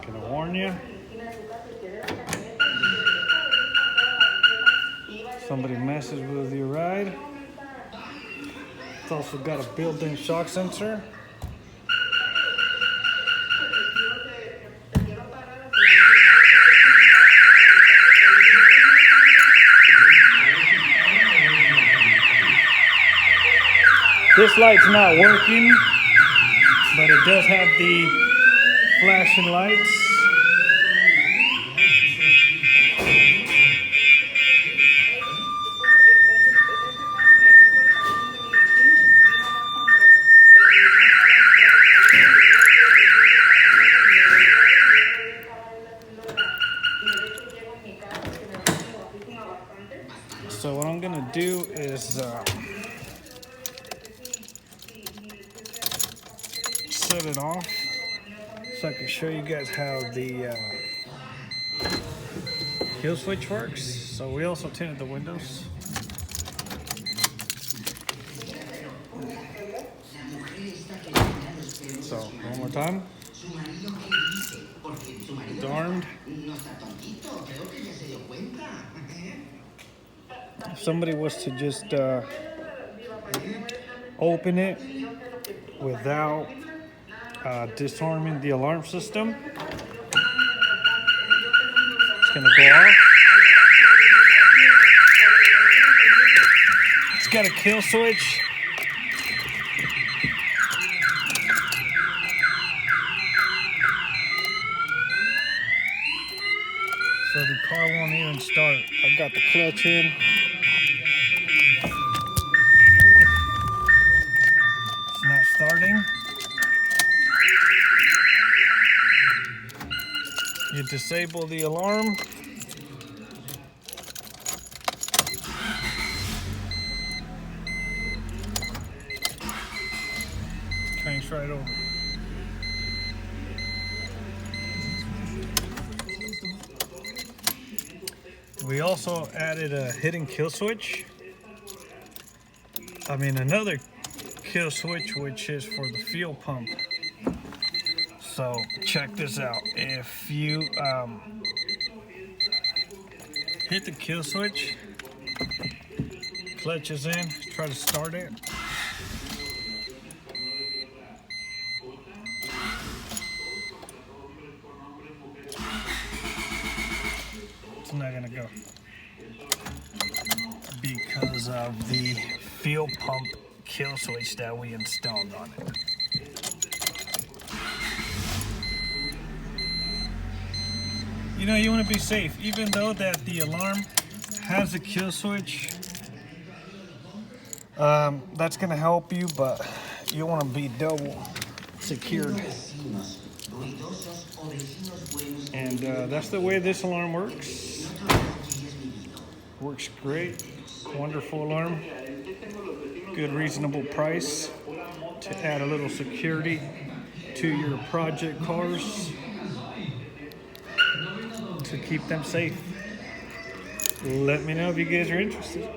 Gonna warn you. Somebody messes with your ride. It's also got a built-in shock sensor. This light's not working, but it does have the flashing lights. So what I'm gonna do is set it off so I can show you guys how the kill switch works. So we also tinted the windows. So one more time. It's armed. If somebody was to just open it without disarming the alarm system, it's gonna go off. It's got a kill switch. So the car won't even start. I've got the clutch in. It's not starting. You disable the alarm. Train's right over. We also added a hidden kill switch. Another kill switch, which is for the fuel pump. So check this out. If you hit the kill switch, clutch is in, try to start it. It's not gonna go because of the fuel pump kill switch that we installed on it. You know, you want to be safe, even though that the alarm has a kill switch. That's gonna help you, but you want to be double secured. And that's the way this alarm works. Works great. Wonderful alarm. Good reasonable price to add a little security to your project cars to keep them safe. Let me know if you guys are interested.